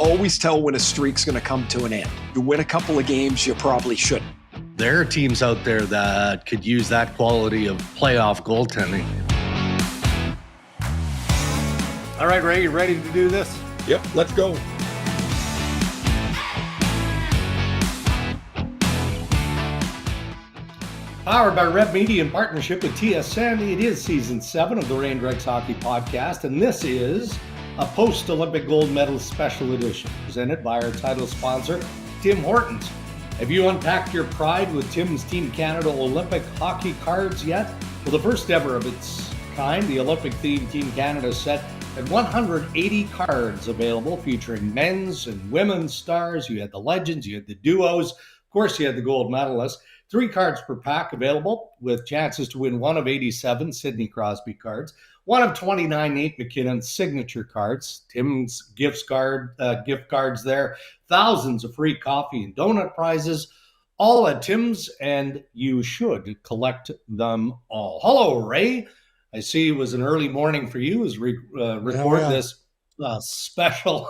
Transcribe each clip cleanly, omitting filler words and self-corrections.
always tell when a streak's going to come to an end. You win a couple of games, you probably shouldn't. There are teams out there that could use that quality of playoff goaltending. All right, Ray, you ready to do this? Yep, let's go. Powered by Red Media in partnership with TSN, it is Season 7 of the Darren Dreger Hockey Podcast, and this is a post-Olympic gold medal special edition presented by our title sponsor, Tim Hortons. Have you unpacked your pride with Tim's Team Canada Olympic hockey cards yet? Well, the first ever of its kind, the Olympic-themed Team Canada set had 180 cards available featuring men's and women's stars. You had the legends, you had the duos, of course you had the gold medalists. 3 cards per pack available with chances to win one of 87 Sidney Crosby cards, one of 29 Nate McKinnon signature cards, Tim's gift cards there, thousands of free coffee and donut prizes, all at Tim's, and you should collect them all. Hello, Ray. I see it was an early morning for you as we record this special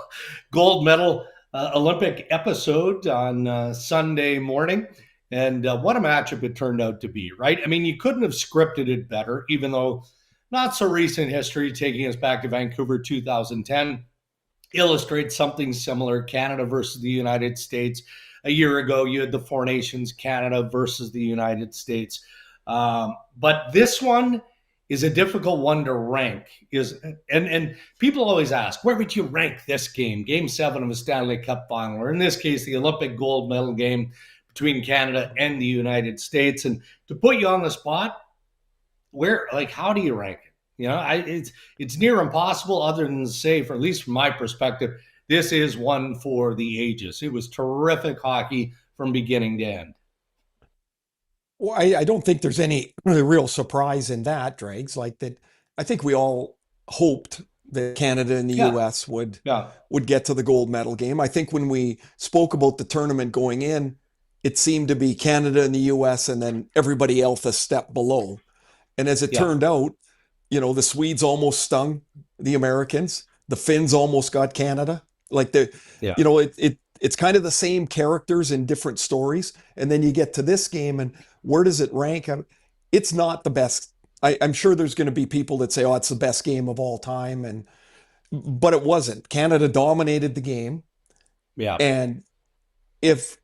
gold medal Olympic episode on Sunday morning. And what a matchup it turned out to be, right? I mean, you couldn't have scripted it better, even though not so recent history, taking us back to Vancouver 2010, illustrates something similar. Canada versus the United States. A year ago, you had the Four Nations, Canada versus the United States. But this one is a difficult one to rank. And people always ask, where would you rank this game? Game 7 of a Stanley Cup final, or in this case, the Olympic gold medal game between Canada and the United States. And to put you on the spot, how do you rank it? You know, it's near impossible other than to say, for at least from my perspective, this is one for the ages. It was terrific hockey from beginning to end. Well, I don't think there's any real surprise in that, Dregs. Like that, I think we all hoped that Canada and the U.S. would get to the gold medal game. I think when we spoke about the tournament going in, it seemed to be Canada and the U.S. and then everybody else a step below. And as it turned out, you know, the Swedes almost stung the Americans. The Finns almost got Canada. Like you know, it's kind of the same characters in different stories. And then you get to this game and where does it rank? It's not the best. I'm sure there's going to be people that say, oh, it's the best game of all time. But it wasn't. Canada dominated the game. Yeah. And if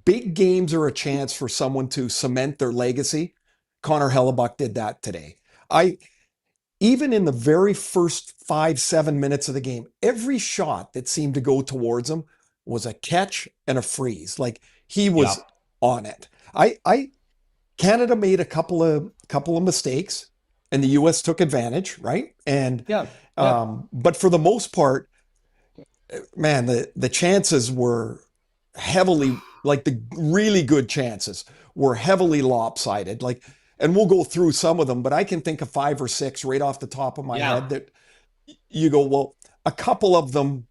big games are a chance for someone to cement their legacy, Connor Hellebuyck did that today. Even in the very first 5-7 minutes of the game, every shot that seemed to go towards him was a catch and a freeze. Like he was on it. Canada made a couple of mistakes and the US took advantage, right? And but for the most part, man, the chances were heavily, like the really good chances were heavily lopsided. Like, and we'll go through some of them, but I can think of 5 or 6 right off the top of my head that you go, well, a couple of them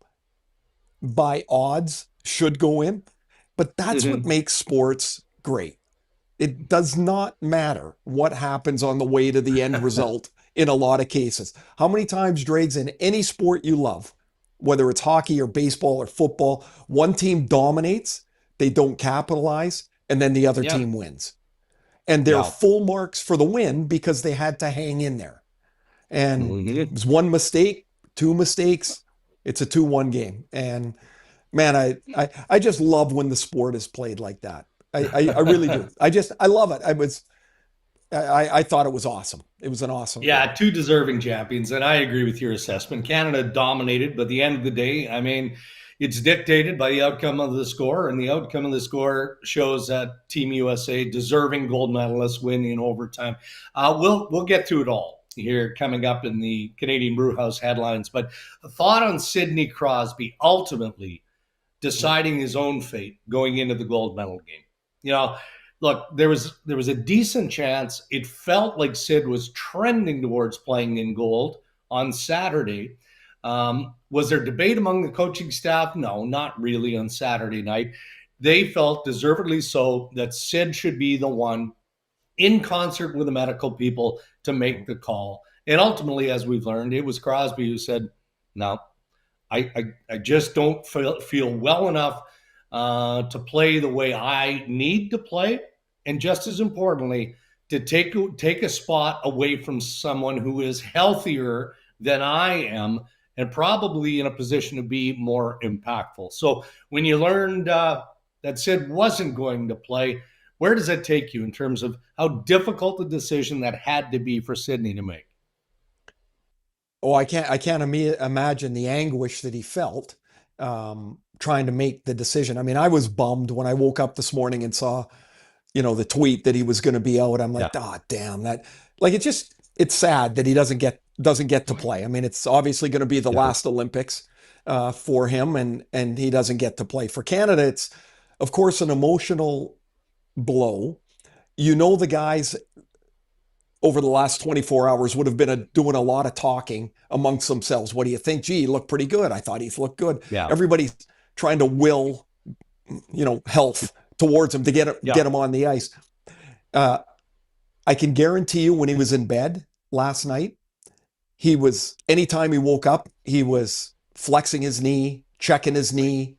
by odds should go in, but that's what makes sports great. It does not matter what happens on the way to the end result in a lot of cases. How many times, Dregs, in any sport you love, whether it's hockey or baseball or football, one team dominates, they don't capitalize, and then the other team wins. And they're full marks for the win because they had to hang in there. And it was 1 mistake, 2 mistakes, it's a 2-1 game. And man, I just love when the sport is played like that. I really do. I love it. I thought it was awesome. It was an awesome game. 2 deserving champions, and I agree with your assessment. Canada dominated, but at the end of the day, I mean, it's dictated by the outcome of the score, and the outcome of the score shows that Team USA, deserving gold medalists, win in overtime. We'll get to it all here coming up in the Canadian Brewhouse headlines, but a thought on Sidney Crosby ultimately deciding his own fate going into the gold medal game. You know, look, there was a decent chance. It felt like Sid was trending towards playing in gold on Saturday. Was there debate among the coaching staff? No, not really on Saturday night. They felt, deservedly so, that Sid should be the one in concert with the medical people to make the call. And ultimately, as we've learned, it was Crosby who said, no, I just don't feel well enough to play the way I need to play, and just as importantly, to take a spot away from someone who is healthier than I am and probably in a position to be more impactful. So when you learned that Sid wasn't going to play, where does that take you in terms of how difficult a decision that had to be for Sidney to make? Oh, I can't imagine the anguish that he felt trying to make the decision. I mean, I was bummed when I woke up this morning and saw, the tweet that he was going to be out. I'm like, Yeah. ah, damn that. Like, it's sad that he doesn't get to play. I mean, it's obviously going to be the Yeah. last Olympics for him, and he doesn't get to play. For Canada, it's of course an emotional blow. The guys over the last 24 hours would have been doing a lot of talking amongst themselves. What do you think? Gee, he looked pretty good. I thought he's looked good. Yeah. Everybody's trying to will, health towards him to get him on the ice. I can guarantee you when he was in bed last night, anytime he woke up, he was flexing his knee, checking his knee,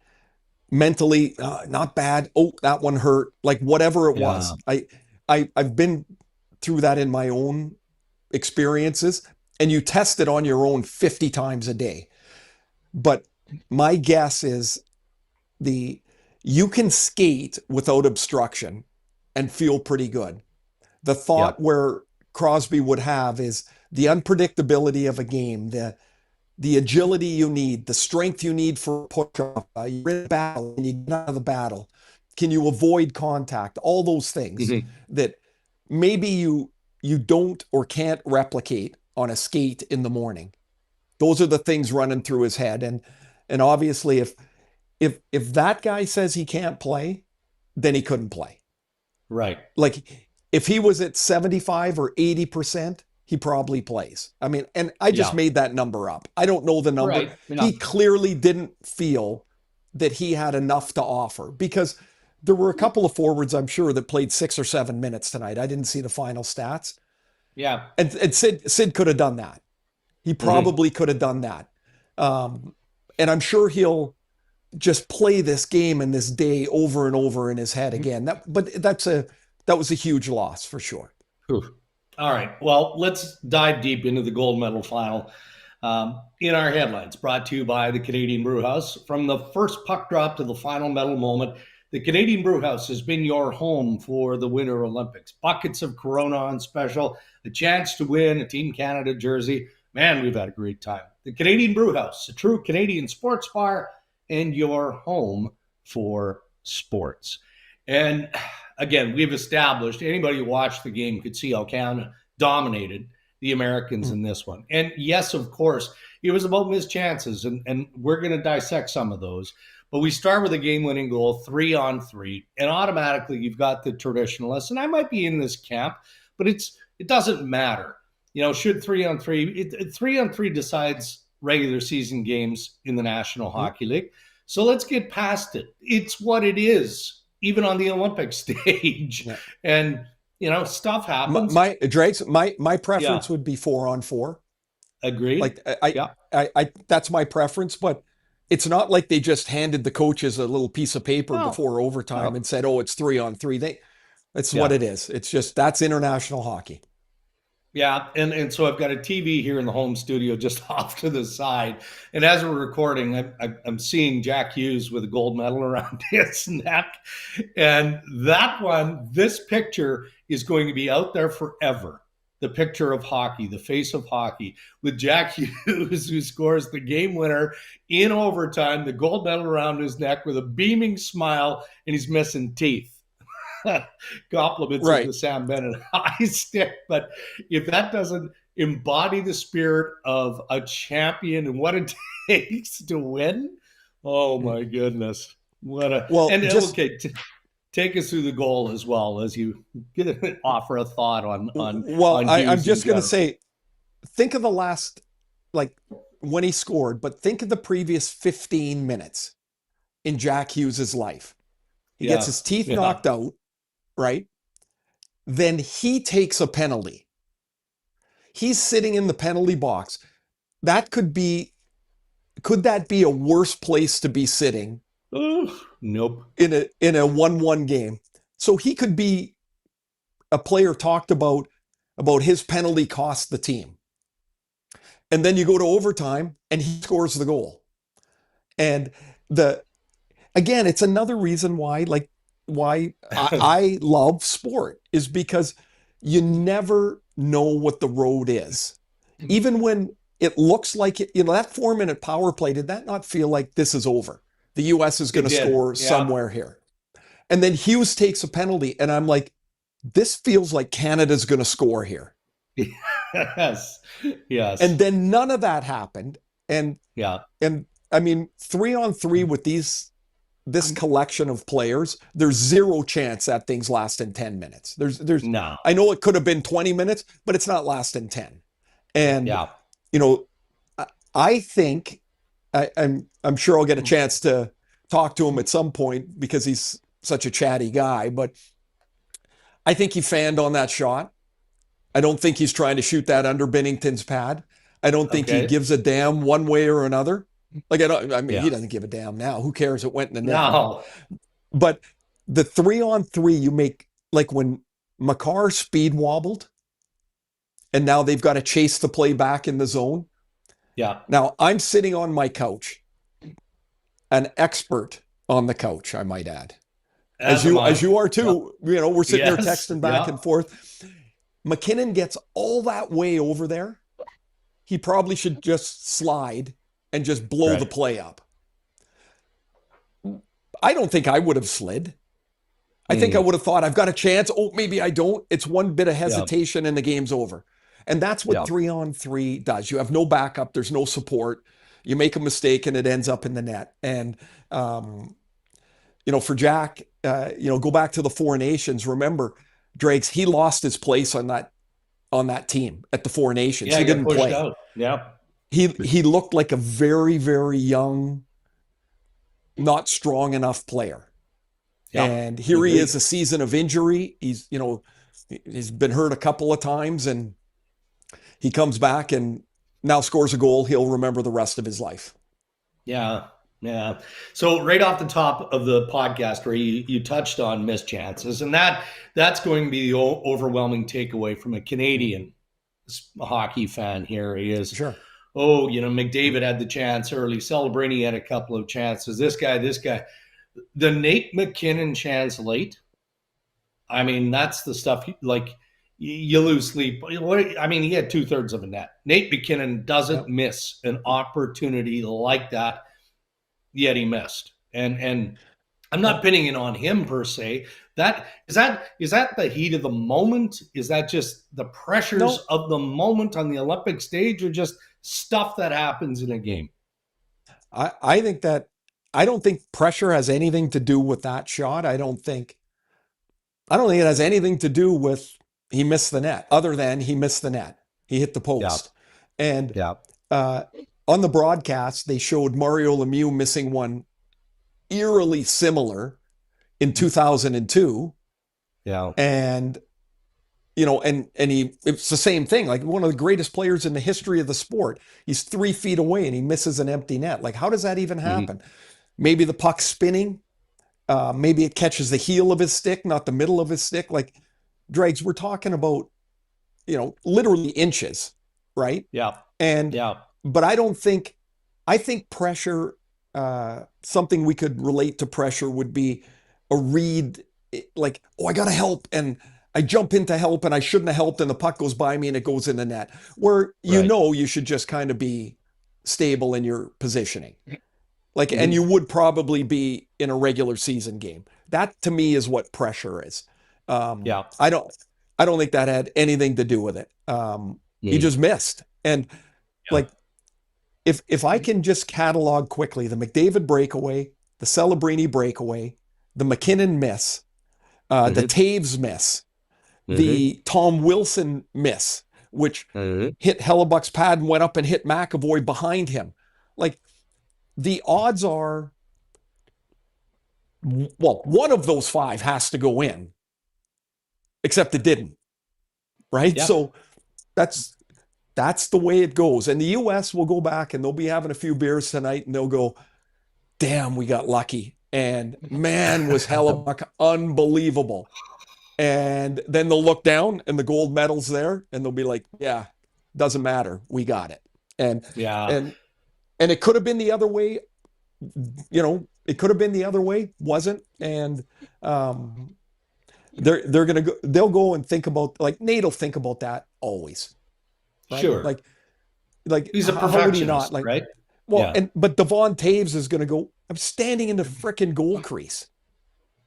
mentally, not bad. Oh, that one hurt. Like whatever it Yeah. was. I've been through that in my own experiences, and you test it on your own 50 times a day. But my guess is you can skate without obstruction and feel pretty good. The Yeah. thought where Crosby would have is the unpredictability of a game, the agility you need, the strength you need for a push-off. You're in a battle and you get out of the battle. Can you avoid contact? All those things that maybe you don't or can't replicate on a skate in the morning. Those are the things running through his head. And obviously if that guy says he can't play, then he couldn't play. Right. Like if he was at 75 or 80%, he probably plays. I mean, and I just made that number up. I don't know the number. Right. He clearly didn't feel that he had enough to offer because there were a couple of forwards, I'm sure, that played 6 or 7 minutes tonight. I didn't see the final stats. Yeah. And Sid could have done that. He probably could have done that. And I'm sure he'll just play this game and this day over and over in his head again. That was a huge loss for sure. Whew. All right. Well, let's dive deep into the gold medal final. In our headlines, brought to you by the Canadian Brewhouse. From the first puck drop to the final medal moment, the Canadian Brewhouse has been your home for the Winter Olympics. Buckets of Corona on special, a chance to win a Team Canada jersey. Man, we've had a great time. The Canadian Brewhouse, a true Canadian sports bar, and your home for sports. And again, we've established anybody who watched the game could see how Canada dominated the Americans in this one. And yes, of course, it was about missed chances, and we're going to dissect some of those. But we start with a game-winning goal, 3-on-3, and automatically you've got the traditionalists. And I might be in this camp, but it doesn't matter. Should 3-on-3, 3-on-3 decides regular season games in the National Hockey League. So let's get past it. It's what it is, even on the Olympic stage. Yeah. And, stuff happens. My preference would be 4-on-4. Agreed. Like I that's my preference, but it's not like they just handed the coaches a little piece of paper before overtime and said, "Oh, it's 3-on-3." That's what it is. It's just that's international hockey. Yeah, and so I've got a TV here in the home studio just off to the side, and as we're recording, I'm seeing Jack Hughes with a gold medal around his neck, and this picture is going to be out there forever. The picture of hockey, the face of hockey, with Jack Hughes, who scores the game winner in overtime, the gold medal around his neck with a beaming smile, and he's missing teeth. Compliments of the Sam Bennett high stick. But if that doesn't embody the spirit of a champion and what it takes to win, oh my goodness. Take us through the goal as well as you offer a thought on I'm just going to say, think of the last, when he scored, but think of the previous 15 minutes in Jack Hughes's life. He gets his teeth knocked out, right? Then he takes a penalty. He's sitting in the penalty box. That could be could that be a worse place to be sitting? Nope. In a 1-1 game. So he could be a player talked about his penalty cost the team. And then you go to overtime and he scores the goal. And again, it's another reason why I love sport, is because you never know what the road is. Even when it looks like it, that 4-minute power play, did that not feel like this is over? The U.S. is going to score somewhere here. And then Hughes takes a penalty, and I'm like, this feels like Canada's going to score here. Yes. And then none of that happened. And I mean, 3-on-3 with this collection of players, there's zero chance that things last in 10 minutes. There's no. I know it could have been 20 minutes, but it's not lasting 10. And I think I'm sure I'll get a chance to talk to him at some point because he's such a chatty guy, but I think he fanned on that shot. I don't think he's trying to shoot that under Binnington's pad. I don't think he gives a damn one way or another. Like, he doesn't give a damn now. Who cares? It went in the net. No. But the 3-on-3 you make, like when Makar speed wobbled and now they've got to chase the play back in the zone. Yeah. Now I'm sitting on my couch, an expert on the couch, I might add. As you are too. Yep. We're sitting there texting back and forth. McKinnon gets all that way over there. He probably should just slide and just blow the play up. I don't think I would have slid. I think I would have thought, I've got a chance. Oh, maybe I don't. It's one bit of hesitation and the game's over. And that's what 3-on-3 does. You have no backup. There's no support. You make a mistake and it ends up in the net. And, for Jack, go back to the Four Nations. Remember, Dregs, he lost his place on that team at the Four Nations. Yeah, he didn't play. Out. Yeah. He looked like a very, very young, not strong enough player. Yeah. And here he is, a season of injury. He's been hurt a couple of times, and he comes back and now scores a goal he'll remember the rest of his life. Yeah. Yeah. So right off the top of the podcast where you touched on missed chances, and that's going to be the overwhelming takeaway from a Canadian hockey fan here is, sure. Oh, McDavid had the chance early. Celebrini had a couple of chances. This guy. The Nate McKinnon chance late. I mean, that's the stuff you lose sleep. I mean, he had 2/3 of a net. Nate McKinnon doesn't miss an opportunity like that. Yet he missed, and I'm not pinning it on him per se. Is that the heat of the moment? Is that just the pressures of the moment on the Olympic stage, or just stuff that happens in a game? I don't think pressure has anything to do with that shot. I don't think it has anything to do with he missed the net, other than he missed the net. He hit the post, and on the broadcast, they showed Mario Lemieux missing one eerily similar in 2002. Yeah. And, it's the same thing, like one of the greatest players in the history of the sport. He's 3 feet away and he misses an empty net. Like, how does that even happen? Maybe the puck's spinning. Maybe it catches the heel of his stick, not the middle of his stick. Like, Dregs, we're talking about, literally inches, right? Yeah. And, but I think pressure, something we could relate to pressure would be a read, like, I got to help. And I jump in to help and I shouldn't have helped. And the puck goes by me and it goes in the net, where, you should just kind of be stable in your positioning. Like, and you would probably be in a regular season game. That to me is what pressure is. I don't think that had anything to do with it. He just missed. And if I can just catalog quickly, the McDavid breakaway, the Celebrini breakaway, the McKinnon miss, the Taves miss, the Tom Wilson miss, which hit Hellebuck's pad and went up and hit McAvoy behind him. Like, the odds are, one of those 5 has to go in, except it didn't, right? Yeah. So That's the way it goes. And the US will go back and they'll be having a few beers tonight and they'll go, damn, we got lucky. And man, was Hellebuck unbelievable. And then they'll look down and the gold medal's there and they'll be like, yeah, doesn't matter. We got it. And yeah. And it could have been the other way, it could have been the other way, wasn't. And they're gonna go, they'll go and think about, like Nate will think about that always. Right? Sure. Like he's a perfectionist, like, right? Well, yeah. But Devon Taves is gonna go, I'm standing in the frickin' goal crease.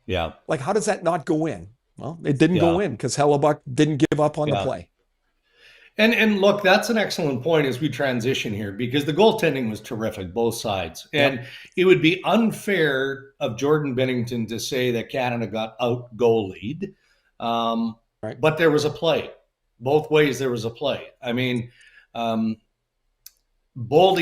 Yeah. Like, how does that not go in? Well, it didn't go in because Hellebuck didn't give up on the play. And look, that's an excellent point as we transition here, because the goaltending was terrific, both sides. And it would be unfair of Jordan Binnington to say that Canada got out goalied. But there was a play. Both ways there was a play. I mean, Boldy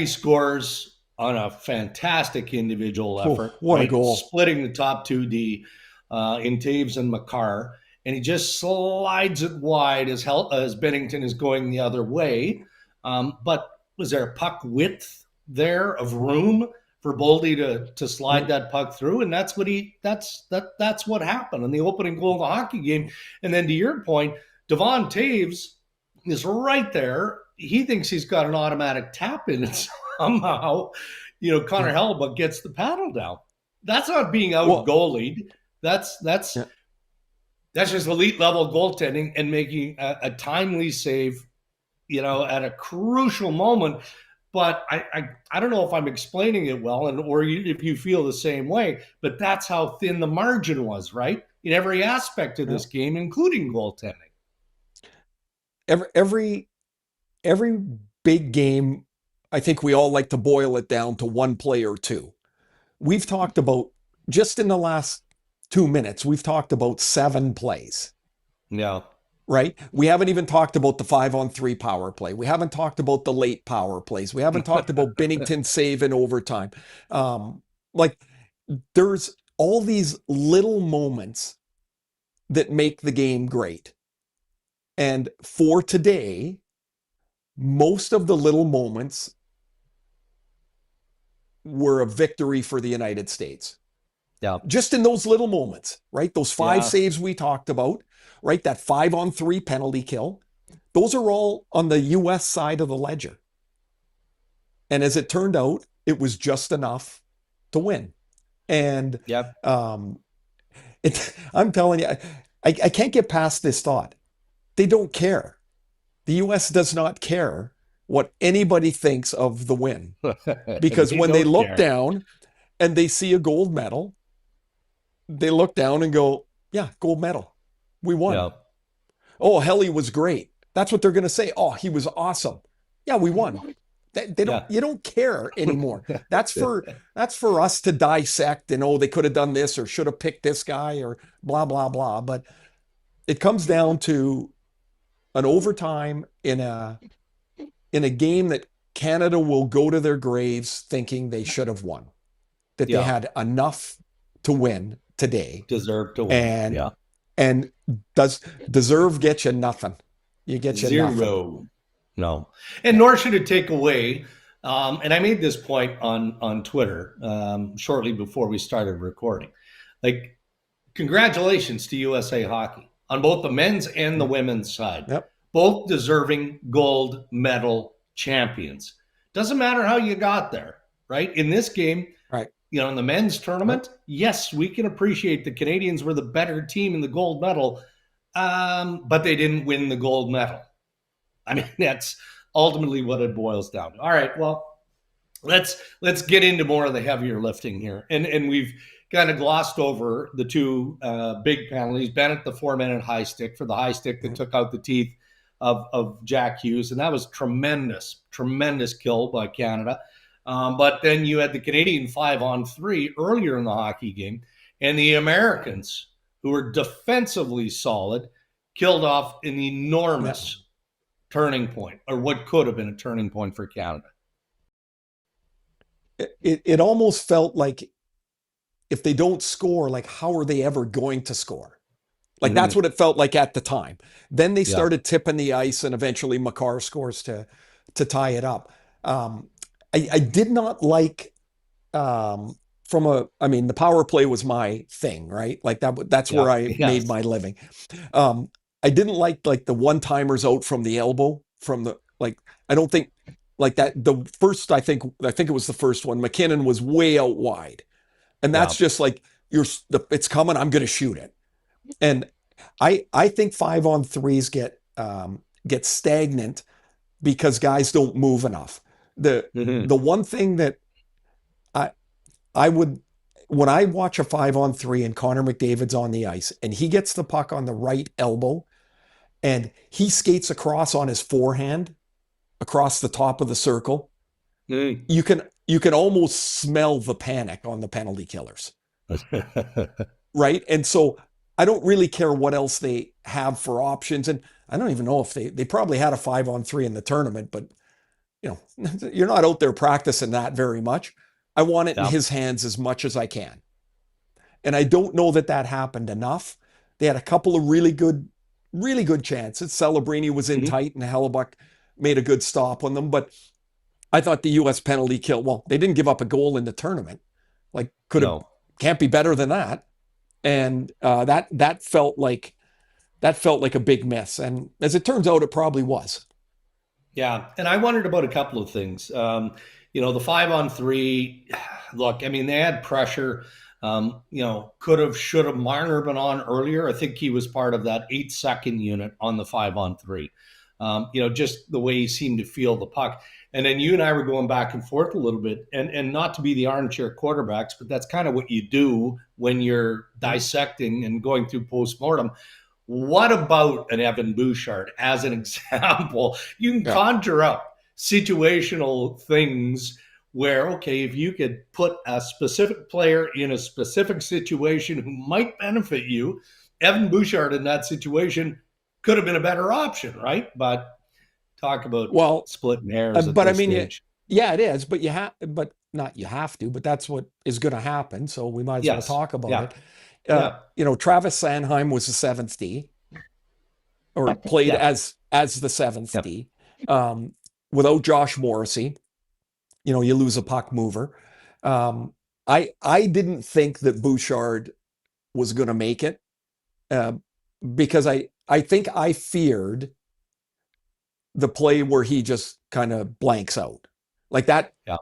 scores on a fantastic individual effort. What a goal. Splitting the top 2D in Taves and Makar. And he just slides it wide as Binnington is going the other way. But was there a puck width there of room for Boldy to slide that puck through? And that's what happened in the opening goal of the hockey game. And then to your point, Devon Taves is right there. He thinks he's got an automatic tap in, and somehow, Connor Hellebuck gets the paddle down. That's not being out goalied. That's just elite level goaltending and making a timely save, at a crucial moment. But I don't know if I'm explaining it well, or if you feel the same way. But that's how thin the margin was, right? In every aspect of this game, including goaltending. Every big game, I think we all like to boil it down to one play or two. We've talked about, just in the last 2 minutes, we've talked about 7 plays. Yeah. Right? We haven't even talked about the 5-on-3 power play. We haven't talked about the late power plays. We haven't talked about Binnington's save in overtime. There's all these little moments that make the game great. And for today, most of the little moments were a victory for the United States. Yeah. Just in those little moments, right? Those 5 saves we talked about, right? That 5-on-3 penalty kill. Those are all on the US side of the ledger. And as it turned out, it was just enough to win. And I'm telling you, I can't get past this thought. They don't care. The US does not care what anybody thinks of the win. Because when they look down and they see a gold medal, they look down and go, yeah, gold medal. We won. Yeah. Oh, Helly was great. That's what they're going to say. Oh, he was awesome. Yeah, we won. They don't. You don't care anymore. That's for us to dissect and, they could have done this or should have picked this guy or blah, blah, blah. But it comes down to an overtime in a game that Canada will go to their graves thinking they should have won, that they had enough to win today. Deserve to win. And does deserve get you nothing. You get you 0. nothing. No. And nor should it take away. And I made this point on Twitter shortly before we started recording. Like, congratulations to USA Hockey on both the men's and the women's side. Yep. Both deserving gold medal champions. Doesn't matter how you got there, right? In this game, right? In the men's tournament, yes, we can appreciate the Canadians were the better team in the gold medal, but they didn't win the gold medal. I mean, that's ultimately what it boils down to. All right, well, let's get into more of the heavier lifting here. And we've kind of glossed over the 2 big penalties. Bennett, the 4-minute high stick for the high stick that took out the teeth of Jack Hughes. And that was tremendous kill by Canada. But then you had the Canadian 5-on-3 earlier in the hockey game. And the Americans, who were defensively solid, killed off an enormous turning point, or what could have been a turning point for Canada. It almost felt like if they don't score, like how are they ever going to score? Like that's what it felt like at the time. Then they Yeah. started tipping the ice, and eventually Makar scores to tie it up. I did not like I mean, the power play was my thing, right? Like that's Yeah. where I made Yes. my living. Um, I didn't like the one-timers out from the elbow from the like. I don't think like that. The first, I think it was the first one. McKinnon was way out wide, and Yeah. that's just like it's coming. I'm going to shoot it. And I think 5-on-3s get stagnant because guys don't move enough. The Mhm. the one thing that I I would when I watch a 5-on-3 and Connor McDavid's on the ice and he gets the puck on the right elbow and he skates across on his forehand across the top of the circle, Mhm. you can almost smell the panic on the penalty killers, right? And so I don't really care what else they have for options. And I don't even know if they probably had a 5-on-3 in the tournament, but you're not out there practicing that very much. I want it in Yeah. his hands as much as I can. And I don't know that happened enough. They had a couple of really good chances. Celebrini was in Mhm. tight and Hellebuck made a good stop on them. But I thought the U.S. penalty kill, well, they didn't give up a goal in the tournament. Like, No. can't be better than that. And that felt like a big miss. And as it turns out, it probably was. Yeah, and I wondered about a couple of things. The 5-on-3. Look, I mean, they had pressure. Could have, should have Marner been on earlier. I think he was part of that 8-second unit on the 5-on-3. Just the way he seemed to feel the puck. And then you and I were going back and forth a little bit, and not to be the armchair quarterbacks, but that's kind of what you do when you're dissecting and going through postmortem. What about an Evan Bouchard as an example? You can Yeah. conjure up situational things where, okay, if you could put a specific player in a specific situation who might benefit you, Evan Bouchard in that situation could have been a better option, right? But talk about Well, splitting hairs at but I this mean, stage. yeah, it is. But not you have to. But that's what is going to happen. So we might as well Yes. talk about Yeah. it. Yeah. Travis Sanheim was the seventh D, or played Yeah. as the seventh Yeah. D. Without Josh Morrissey, you lose a puck mover. I didn't think that Bouchard was going to make it uh, because I think I feared the play where he just kind of blanks out like that. Yeah.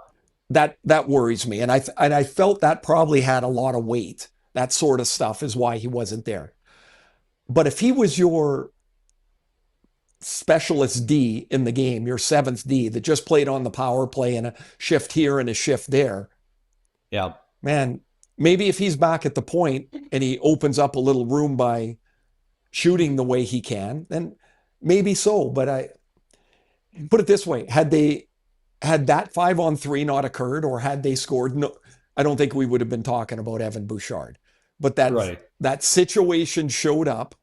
That worries me, and I felt that probably had a lot of weight. That sort of stuff is why he wasn't there. But if he was your specialist D in the game, your seventh D that just played on the power play and a shift here and a shift there, Yeah. man, maybe if he's back at the point and he opens up a little room by shooting the way he can, then maybe so. But I put it this way: had that 5-on-3 not occurred, or had they scored, no, I don't think we would have been talking about Evan Bouchard. But Right. that situation showed up,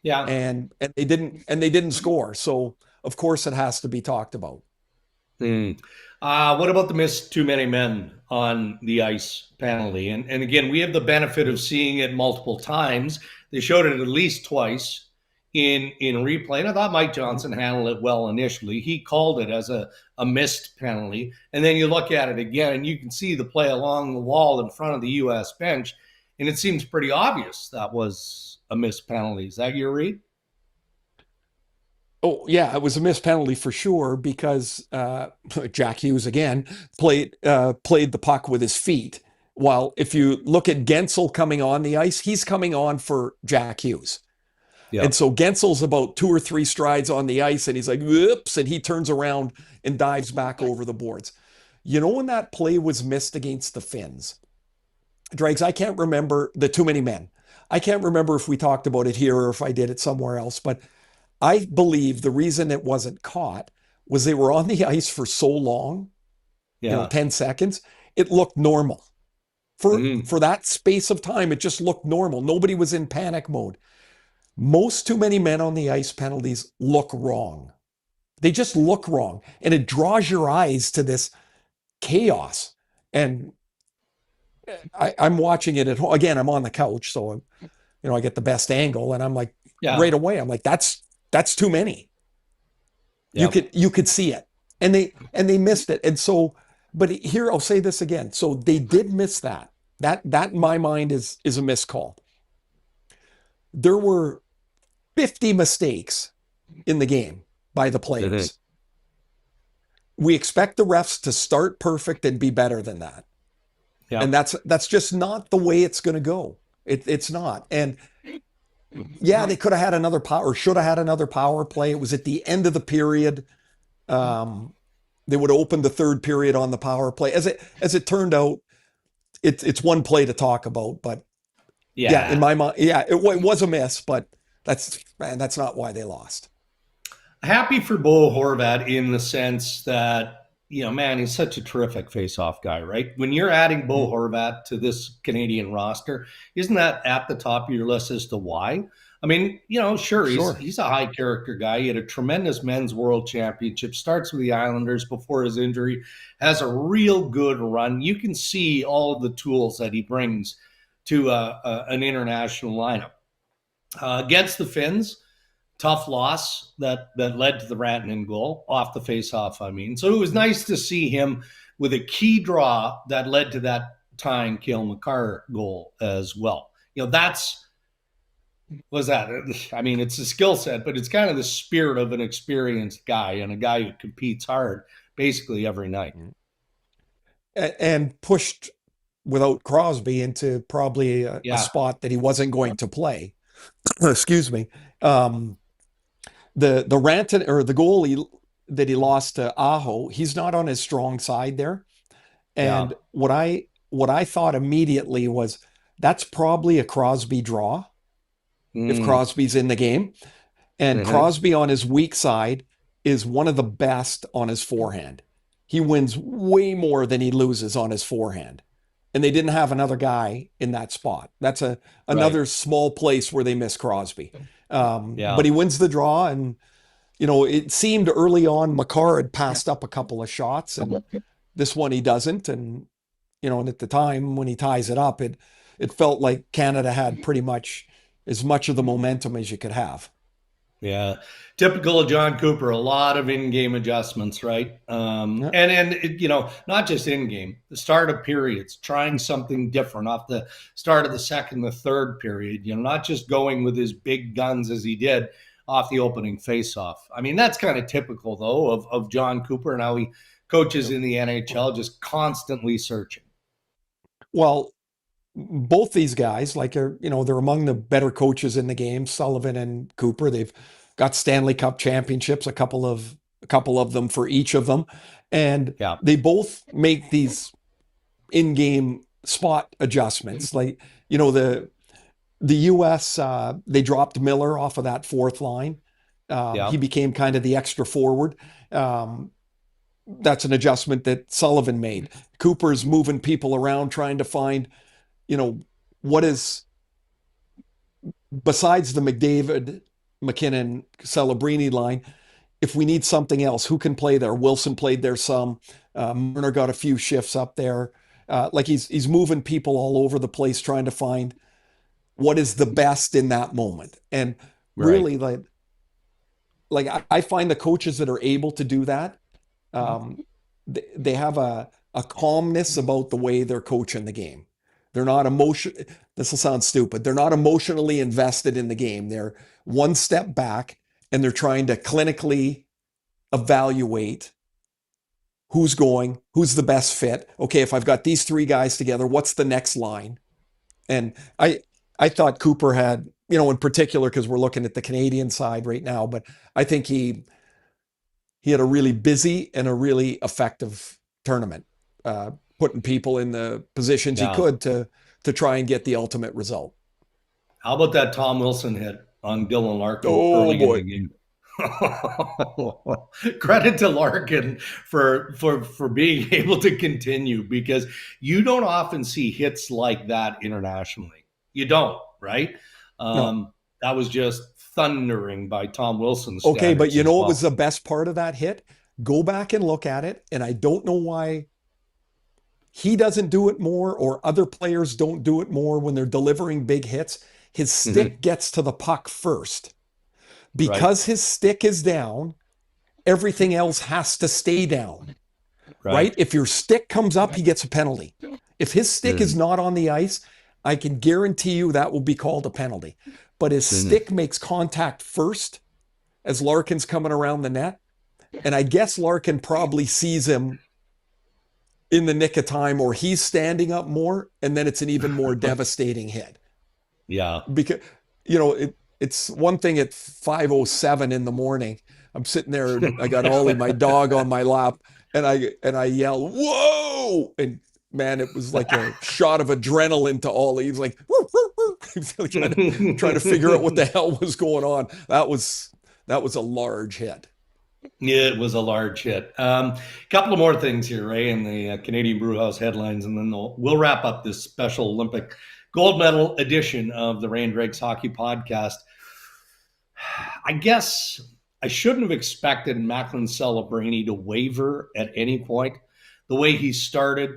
Yeah. and they didn't score. So of course it has to be talked about. What about the missed too many men on the ice penalty? And again, we have the benefit of seeing it multiple times. They showed it at least twice in replay. And I thought Mike Johnson handled it well initially. He called it as a missed penalty. And then you look at it again, and you can see the play along the wall in front of the U.S. bench. And it seems pretty obvious that was a missed penalty. Is that your read? Oh yeah, it was a missed penalty for sure because Jack Hughes again played the puck with his feet. While if you look at Gensel coming on the ice, he's coming on for Jack Hughes. Yeah. And so Gensel's about 2 or 3 strides on the ice and he's like, whoops, and he turns around and dives back over the boards. When that play was missed against the Finns, Dregs, I can't remember the too many men. I can't remember if we talked about it here or if I did it somewhere else, but I believe the reason it wasn't caught was they were on the ice for so long, Yeah. 10 seconds, it looked normal. For Mhm. for that space of time, it just looked normal. Nobody was in panic mode. Most too many men on the ice penalties look wrong. They just look wrong. And it draws your eyes to this chaos. And I'm watching it at home. Again, I'm on the couch, so I get the best angle, and I'm like, Yeah. right away, I'm like, that's too many. Yep. You could see it, and they missed it. And so, but here I'll say this again. So they did miss that. That in my mind is a missed call. There were 50 mistakes in the game by the Mm-hmm. players. We expect the refs to start perfect and be better than that. And Yep. that's just not the way it's going to go. It's not. And yeah, they could have had another power, or should have had another power play. It was at the end of the period. Um, they would have opened the third period on the power play. As it turned out, it's one play to talk about. But yeah, in Yeah. my mind, yeah, it was a miss. But that's not why they lost. Happy for Bo Horvat in the sense that, man, he's such a terrific face-off guy, right? When you're adding Bo Horvat to this Canadian roster, isn't that at the top of your list as to why? I mean, sure, he's a high character guy. He had a tremendous men's world championship, starts with the Islanders before his injury, has a real good run. You can see all of the tools that he brings to an international lineup. Against the Finns, tough loss that led to the Rantanen goal off the face-off, I mean. So it was nice to see him with a key draw that led to that tying Cale Makar goal as well. That's was that. I mean, it's a skill set, but it's kind of the spirit of an experienced guy and a guy who competes hard basically every night. And pushed without Crosby into probably a spot that he wasn't going to play. Excuse me. The Rantanen, or the goal that he lost to Aho, he's not on his strong side there. And Yeah. what I thought immediately was, that's probably a Crosby draw if Crosby's in the game. And Crosby on his weak side is one of the best on his forehand. He wins way more than he loses on his forehand. And they didn't have another guy in that spot. That's another small place where they miss Crosby. But he wins the draw, and it seemed early on Makar had passed up a couple of shots, and this one he doesn't. And and at the time when he ties it up, it felt like Canada had pretty much as much of the momentum as you could have. Yeah, typical of John Cooper. A lot of in-game adjustments, right? And not just in-game. The start of periods, trying something different off the start of the second, the third period. Not just going with his big guns as he did off the opening face-off. I mean, that's kind of typical though of John Cooper and how he coaches in the NHL, just constantly searching. Well, both these guys, like, they're among the better coaches in the game, Sullivan and Cooper. They've got Stanley Cup championships, a couple of them for each of them. And they both make these in-game spot adjustments. Like, the US, they dropped Miller off of that fourth line. He became kind of the extra forward. That's an adjustment that Sullivan made. Cooper's moving people around, trying to find what is, besides the McDavid, McKinnon, Celebrini line, if we need something else, who can play there? Wilson played there some. Marner got a few shifts up there. Like, he's moving people all over the place, trying to find what is the best in that moment. And really, like I find the coaches that are able to do that, they have a calmness about the way they're coaching the game. They're not this will sound stupid. They're not emotionally invested in the game. They're one step back, and they're trying to clinically evaluate who's the best fit. Okay, if I've got these three guys together, what's the next line? And I thought Cooper had, in particular, because we're looking at the Canadian side right now, but I think he had a really busy and a really effective tournament, putting people in the positions he could to try and get the ultimate result. How about that Tom Wilson hit on Dylan Larkin early in the game? Credit to Larkin for being able to continue, because you don't often see hits like that internationally. You don't, right? No. That was just thundering by Tom Wilson. Okay, but what was the best part of that hit? Go back and look at it, and I don't know why he doesn't do it more, or other players don't do it more when they're delivering big hits. his stick gets to the puck first. Right. Because his stick is down, everything else has to stay down. Right? If your stick comes up, he gets a penalty. If his stick is not on the ice, I can guarantee you that will be called a penalty. But his stick makes contact first as Larkin's coming around the net. And I guess Larkin probably sees him in the nick of time, or he's standing up more, and then it's an even more devastating hit. Yeah. Because, it's one thing at 5:07 in the morning. I'm sitting there, I got Ollie, my dog, on my lap, and I yell, "Whoa!" And man, it was like a shot of adrenaline to Ollie. He's like, woo, woo, woo. trying to figure out what the hell was going on. That was a large hit. Yeah, it was a large hit. Couple of more things here, Ray, in the Canadian Brewhouse headlines, and then we'll wrap up this special Olympic gold medal edition of the Ray and Dregs Hockey Podcast. I guess I shouldn't have expected Macklin Celebrini to waver at any point. The way he started,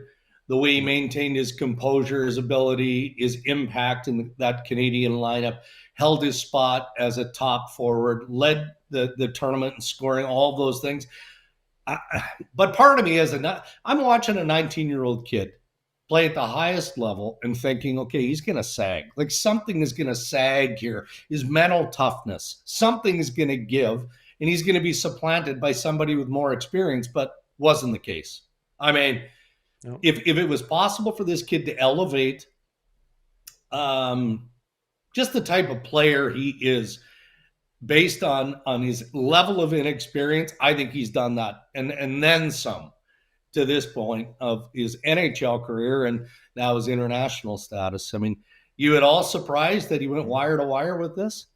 the way he maintained his composure, his ability, his impact in that Canadian lineup, held his spot as a top forward, led the tournament in scoring, all those things. But part of me I'm watching a 19-year-old kid play at the highest level and thinking, okay, he's going to sag. Like something is going to sag here. His mental toughness, something is going to give, and he's going to be supplanted by somebody with more experience, but wasn't the case. I mean, no. If it was possible for this kid to elevate just the type of player he is based on his level of inexperience, I think he's done that. And then some to this point of his NHL career and now his international status. I mean, you at all surprised that he went wire to wire with this?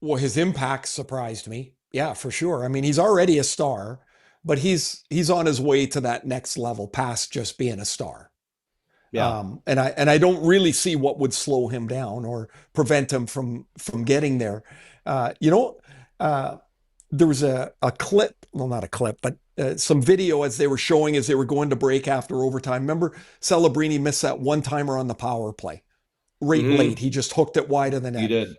Well, his impact surprised me. Yeah, for sure. I mean, he's already a star, but he's on his way to that next level past just being a star. Yeah. And I don't really see what would slow him down or prevent him from getting there. There was a clip, well, not a clip, but some video as they were showing as they were going to break after overtime. Remember, Celebrini missed that one-timer on the power play. Late. He just hooked it wide of the net. He did.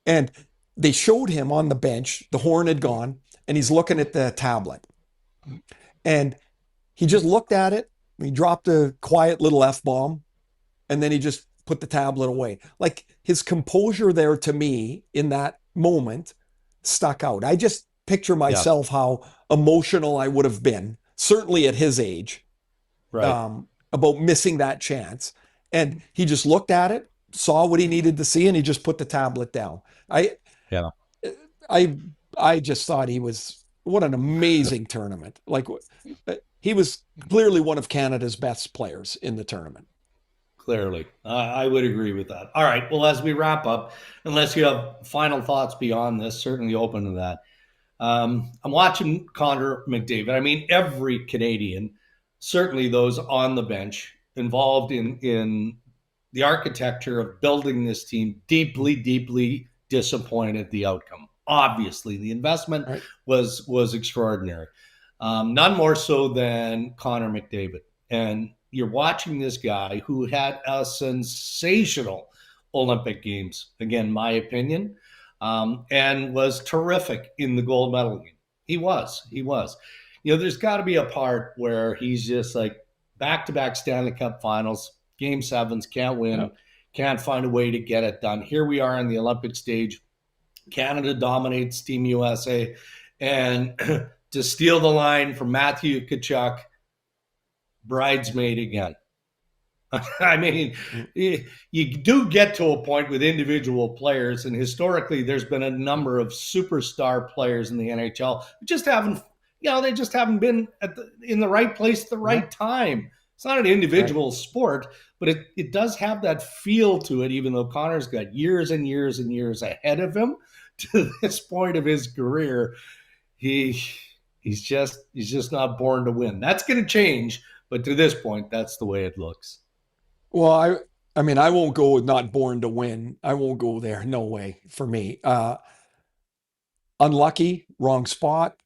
And they showed him on the bench. The horn had gone, and he's looking at the tablet. And he just looked at it. He dropped a quiet little F-bomb, and then he just put the tablet away. Like, his composure there to me in that moment stuck out. I just picture myself how emotional I would have been, certainly at his age, about missing that chance. And he just looked at it, saw what he needed to see, and he just put the tablet down. I just thought what an amazing tournament. Like, he was clearly one of Canada's best players in the tournament. Clearly. I would agree with that. All right. Well, as we wrap up, unless you have final thoughts beyond this, certainly open to that. I'm watching Connor McDavid. I mean, every Canadian, certainly those on the bench, involved in the architecture of building this team, deeply, deeply disappointed at the outcome. Obviously, the investment was extraordinary. None more so than Connor McDavid. And you're watching this guy who had a sensational Olympic Games, again, my opinion, and was terrific in the gold medal game. He was. There's got to be a part where he's just like back-to-back Stanley Cup finals, Game 7s, can't win, can't find a way to get it done. Here we are in the Olympic stage. Canada dominates Team USA. And to steal the line from Matthew Tkachuk, bridesmaid again. I mean, you do get to a point with individual players, and historically there's been a number of superstar players in the NHL who just haven't, they just haven't been in the right place at the right time. It's not an individual sport, but it does have that feel to it, even though Connor's got years and years and years ahead of him to this point of his career. He's just not born to win. That's going to change, but to this point, that's the way it looks. Well, I mean, I won't go with not born to win. I won't go there. No way for me. Unlucky, wrong spot.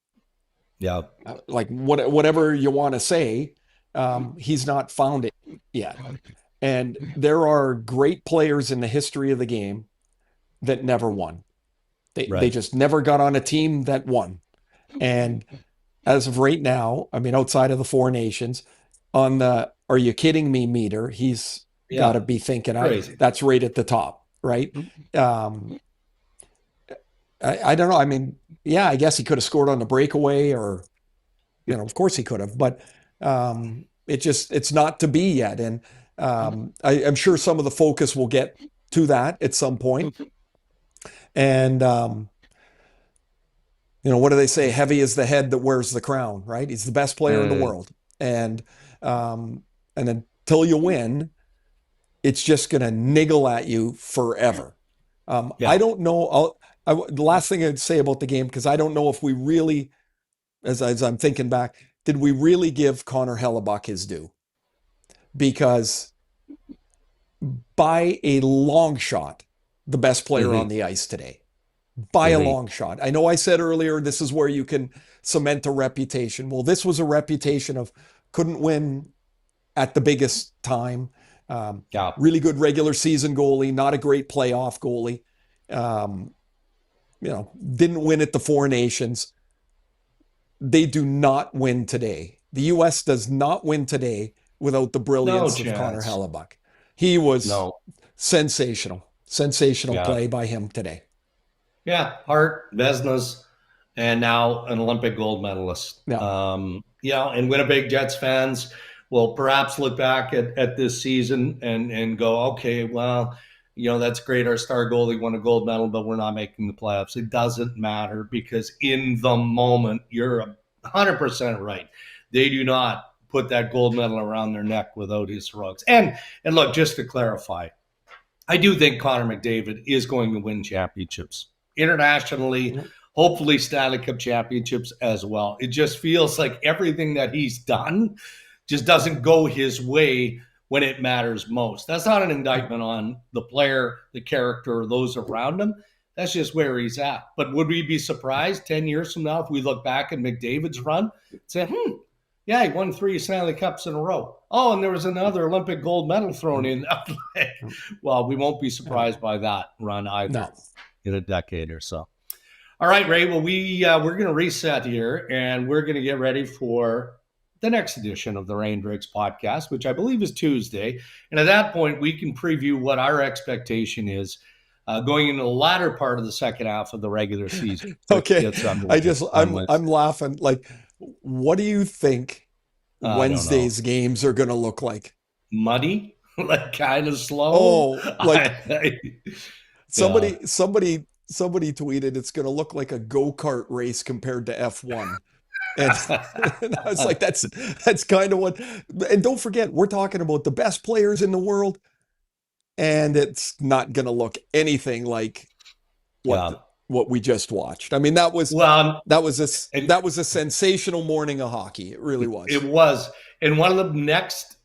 Yeah. Like whatever you want to say, he's not found it yet. And there are great players in the history of the game that never won. They just never got on a team that won. And as of right now, I mean, outside of the Four Nations, on the "Are you kidding me" meter, he's got to be thinking, that's right at the top, right? I don't know. I mean, yeah, I guess he could have scored on the breakaway, or of course he could have, but it's not to be yet. And I'm sure some of the focus will get to that at some point. And what do they say? Heavy is the head that wears the crown, right? He's the best player in the world. And until you win, it's just going to niggle at you forever. I don't know. The last thing I'd say about the game, because I don't know if we really, as I'm thinking back, did we really give Connor Hellebuck his due? Because by a long shot, the best player on the ice today. By a long shot. I know I said earlier, this is where you can cement a reputation. Well, this was a reputation of couldn't win at the biggest time. Really good regular season goalie, not a great playoff goalie. Didn't win at the Four Nations. They do not win today. The U.S. does not win today without the brilliance of Connor Hellebuck. He was sensational play by him today. Yeah, Hart, Vesnas, and now an Olympic gold medalist. And Winnipeg Jets fans will perhaps look back at this season and go, okay, well, that's great. Our star goalie won a gold medal, but we're not making the playoffs. It doesn't matter, because in the moment, you're 100% right. They do not put that gold medal around their neck without his heroics. And look, just to clarify, I do think Connor McDavid is going to win championships internationally, hopefully Stanley Cup championships as well. It just feels like everything that he's done just doesn't go his way when it matters most. That's not an indictment on the player, the character, or those around him. That's just where he's at. But would we be surprised 10 years from now if we look back at McDavid's run and say, yeah, he won 3 Stanley Cups in a row. Oh, and there was another Olympic gold medal thrown in. Well, we won't be surprised by that run either in a decade or so. All right, Ray. Well, we're going to reset here, and we're going to get ready for the next edition of the Rain Dregs podcast, which I believe is Tuesday. And at that point, we can preview what our expectation is going into the latter part of the second half of the regular season. Okay. I'm laughing. Like, what do you think Wednesday's games are going to look like? Muddy? Like kind of slow? Oh, like somebody tweeted it's going to look like a go-kart race compared to F1. And I was like, that's kind of what, and don't forget, we're talking about the best players in the world, and it's not going to look anything like what we just watched. I mean, that was a sensational morning of hockey. It really was. It was. And one of the next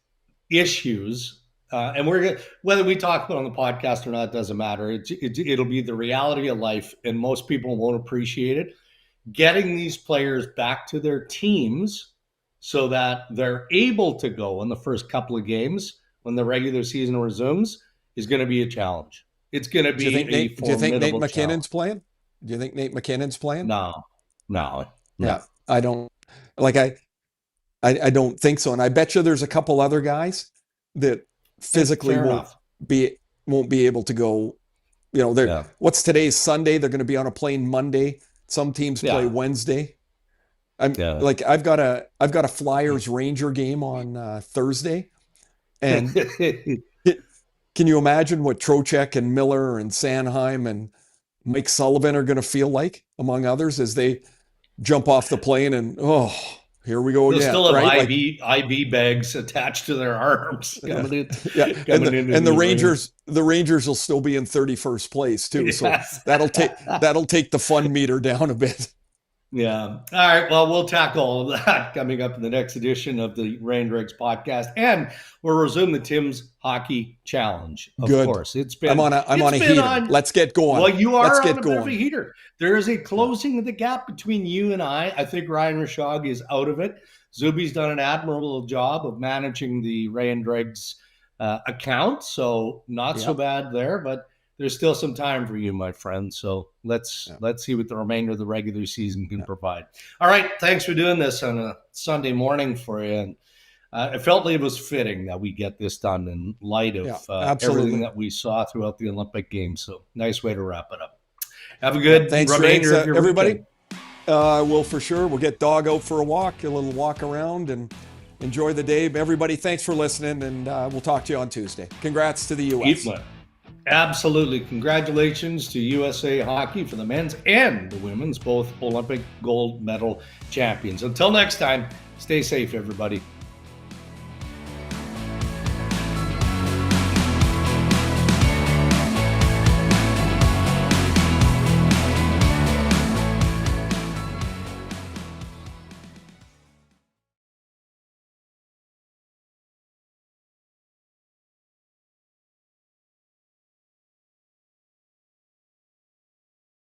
issues, and whether we talk about it on the podcast or not, doesn't matter. It'll be the reality of life, and most people won't appreciate it. Getting these players back to their teams so that they're able to go in the first couple of games when the regular season resumes is going to be a challenge. It's going to be do you think Nate McKinnon's playing? Do you think Nate McKinnon's playing? No. Yeah, I don't. Like I don't think so. And I bet you there's a couple other guys that physically won't be able to go. What's today's Sunday? They're going to be on a plane Monday. Some teams play Wednesday. I've got a Flyers Ranger game on Thursday, and can you imagine what Trocheck and Miller and Sanheim and Mike Sullivan are going to feel like, among others, as they jump off the plane and here we go again. They'll still have IV bags attached to their arms. And the Rangers will still be in 31st place too. Yes. So that'll take the fun meter down a bit. Yeah. All right. Well, we'll tackle all of that coming up in the next edition of the Rain Dregs podcast, and we'll resume the Tim's Hockey Challenge. Of course, I'm on a heater. Let's get going. Well, you are on a bit of a heater. There is a closing of the gap between you and I. I think Ryan Rashog is out of it. Zuby's done an admirable job of managing the Rain Dregs account, so not so bad there, but there's still some time for you, my friend. So let's see what the remainder of the regular season can provide. All right, thanks for doing this on a Sunday morning for you. And it felt like it was fitting that we get this done in light of everything that we saw throughout the Olympic Games. So nice way to wrap it up. Have a good remainder of your everybody. We'll get Dog out for a walk, a little walk around, and enjoy the day. Everybody, thanks for listening, and we'll talk to you on Tuesday. Congrats to the U.S. Absolutely. Congratulations to USA Hockey for the men's and the women's, both Olympic gold medal champions. Until next time, stay safe, everybody.